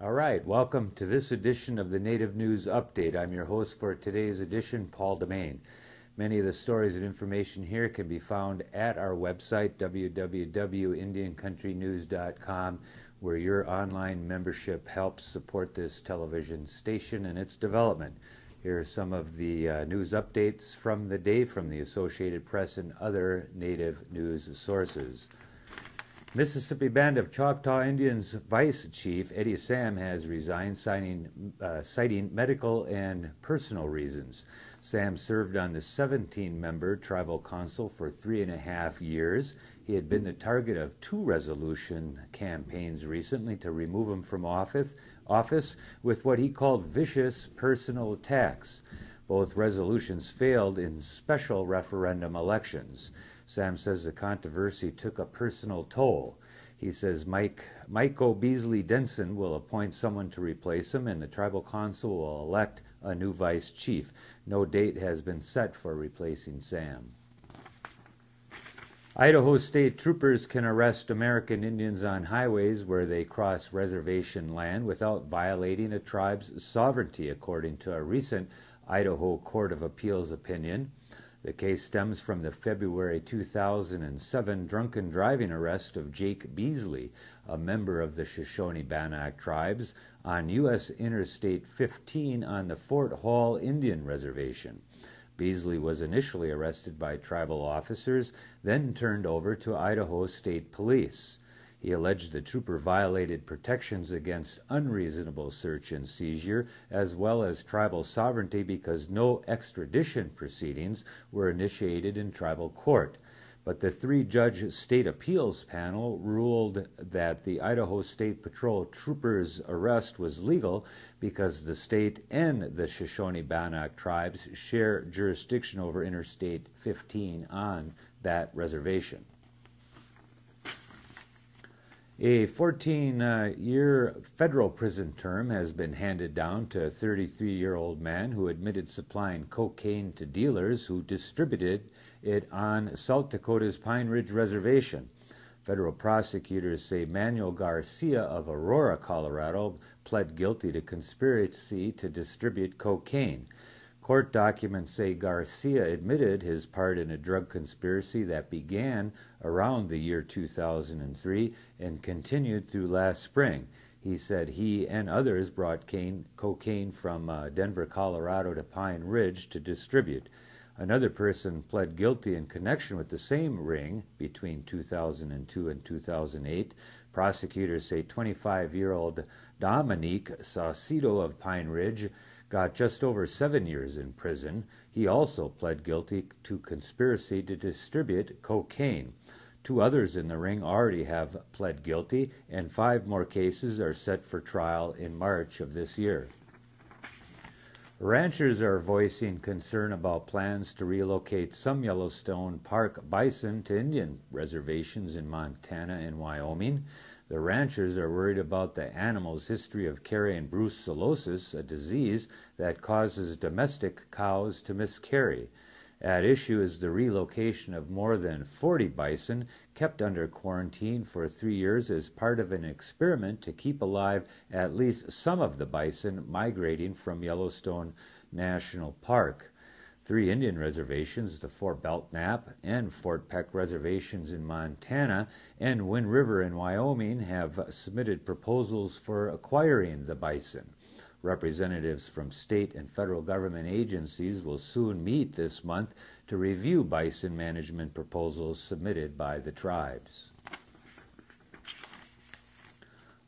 All right, welcome to this edition of the Native News Update. I'm your host for today's edition, Paul Demain. Many of the stories and information here can be found at our website, www.indiancountrynews.com, where your online membership helps support this television station and its development. Here are some of the news updates from the day from the Associated Press and other Native news sources. Mississippi Band of Choctaw Indians Vice Chief Eddie Sam has resigned, citing medical and personal reasons. Sam served on the 17-member tribal council for 3.5 years. He had been the target of 2 resolution campaigns recently to remove him from office with what he called vicious personal attacks. Both resolutions failed in special referendum elections. Sam says the controversy took a personal toll. He says Michael Beasley Denson will appoint someone to replace him, and the tribal council will elect a new vice chief. No date has been set for replacing Sam. Idaho state troopers can arrest American Indians on highways where they cross reservation land without violating a tribe's sovereignty, according to a recent Idaho Court of Appeals opinion. The case stems from the February 2007 drunken driving arrest of Jake Beasley, a member of the Shoshone-Bannock tribes, on U.S. Interstate 15 on the Fort Hall Indian Reservation. Beasley was initially arrested by tribal officers, then turned over to Idaho State Police. He alleged the trooper violated protections against unreasonable search and seizure, as well as tribal sovereignty, because no extradition proceedings were initiated in tribal court. But the 3-judge state appeals panel ruled that the Idaho State Patrol trooper's arrest was legal because the state and the Shoshone-Bannock tribes share jurisdiction over Interstate 15 on that reservation. A 14-year federal prison term has been handed down to a 33-year-old man who admitted supplying cocaine to dealers who distributed it on South Dakota's Pine Ridge Reservation. Federal prosecutors say Manuel Garcia of Aurora, Colorado, pled guilty to conspiracy to distribute cocaine. Court documents say Garcia admitted his part in a drug conspiracy that began around the year 2003 and continued through last spring. He said he and others brought cocaine from Denver, Colorado to Pine Ridge to distribute. Another person pled guilty in connection with the same ring between 2002 and 2008. Prosecutors say 25-year-old Dominique Saucedo of Pine Ridge got just over 7 years in prison. He also pled guilty to conspiracy to distribute cocaine. 2 others in the ring already have pled guilty, and 5 more cases are set for trial in March of this year. Ranchers are voicing concern about plans to relocate some Yellowstone Park bison to Indian reservations in Montana and Wyoming. The ranchers are worried about the animal's history of carrying brucellosis, a disease that causes domestic cows to miscarry. At issue is the relocation of more than 40 bison kept under quarantine for 3 years as part of an experiment to keep alive at least some of the bison migrating from Yellowstone National Park. 3 Indian reservations, the Fort Belknap and Fort Peck reservations in Montana and Wind River in Wyoming, have submitted proposals for acquiring the bison. Representatives from state and federal government agencies will soon meet this month to review bison management proposals submitted by the tribes.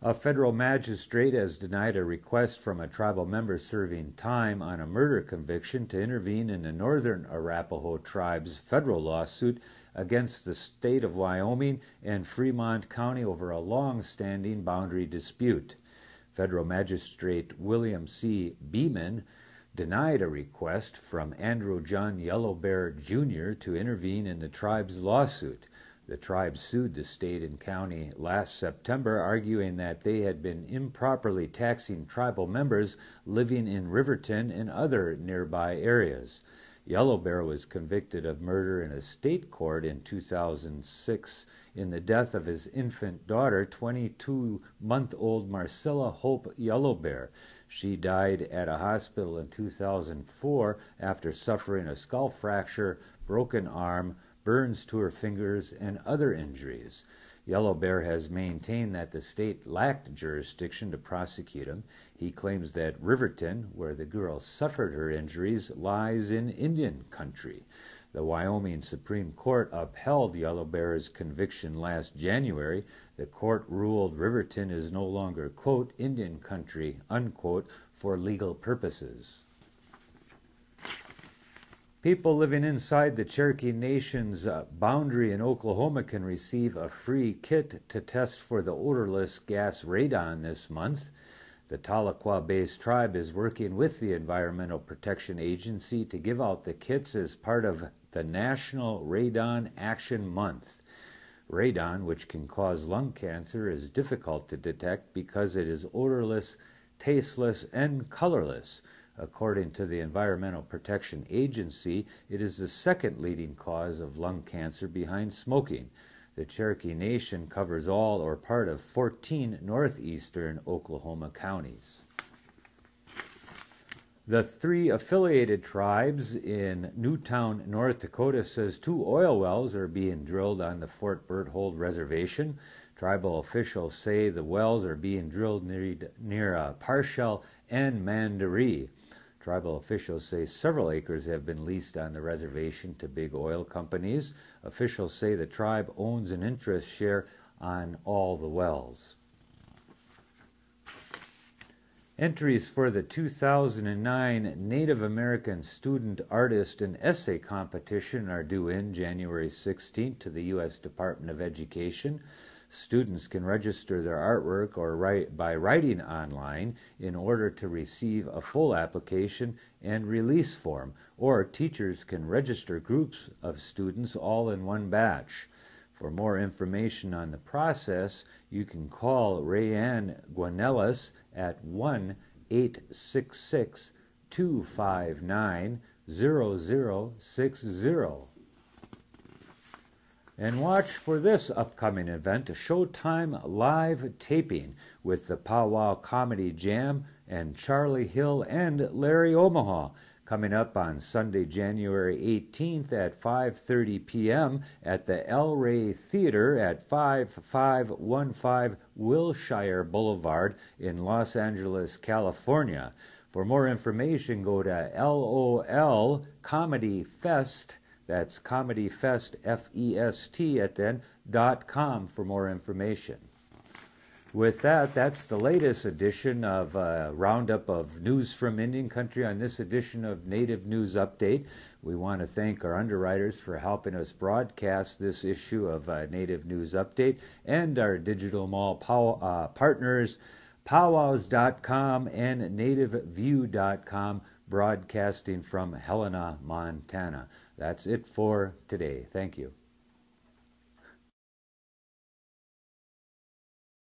A federal magistrate has denied a request from a tribal member serving time on a murder conviction to intervene in the Northern Arapaho Tribe's federal lawsuit against the state of Wyoming and Fremont County over a long-standing boundary dispute. Federal Magistrate William C. Beeman denied a request from Andrew John Yellowbear Jr. to intervene in the tribe's lawsuit. The tribe sued the state and county last September, arguing that they had been improperly taxing tribal members living in Riverton and other nearby areas. Yellow Bear was convicted of murder in a state court in 2006 in the death of his infant daughter, 22-month-old Marcella Hope Yellow Bear. She died at a hospital in 2004 after suffering a skull fracture, broken arm, burns to her fingers, and other injuries. Yellow Bear has maintained that the state lacked jurisdiction to prosecute him. He claims that Riverton, where the girl suffered her injuries, lies in Indian country. The Wyoming Supreme Court upheld Yellow Bear's conviction last January. The court ruled Riverton is no longer, quote, Indian country, unquote, for legal purposes. People living inside the Cherokee Nation's boundary in Oklahoma can receive a free kit to test for the odorless gas radon this month. The Tahlequah-based tribe is working with the Environmental Protection Agency to give out the kits as part of the National Radon Action Month. Radon, which can cause lung cancer, is difficult to detect because it is odorless, tasteless, and colorless. According to the Environmental Protection Agency, it is the second leading cause of lung cancer behind smoking. The Cherokee Nation covers all or part of 14 northeastern Oklahoma counties. The 3 affiliated tribes in Newtown, North Dakota says 2 oil wells are being drilled on the Fort Berthold Reservation. Tribal officials say the wells are being drilled near Parshall and Mandaree. Tribal officials say several acres have been leased on the reservation to big oil companies. Officials say the tribe owns an interest share on all the wells. Entries for the 2009 Native American Student Artist and Essay Competition are due in January 16th to the U.S. Department of Education. Students can register their artwork by writing online in order to receive a full application and release form, or teachers can register groups of students all in one batch. For more information on the process, you can call Rayanne Guanellis at 1-866-259-0060. And watch for this upcoming event, a Showtime live taping with the Powwow Comedy Jam and Charlie Hill and Larry Omaha, coming up on Sunday, January 18th at 5:30 p.m. at the El Rey Theater at 5515 Wilshire Boulevard in Los Angeles, California. For more information, go to LOL Comedy Fest. That's Comedy Fest, F-E-S-T at then, .com for more information. With that, that's the latest edition of Roundup of News from Indian Country on this edition of Native News Update. We want to thank our underwriters for helping us broadcast this issue of Native News Update and our digital mall partners, powwows.com and nativeview.com, broadcasting from Helena, Montana. That's it for today. Thank you.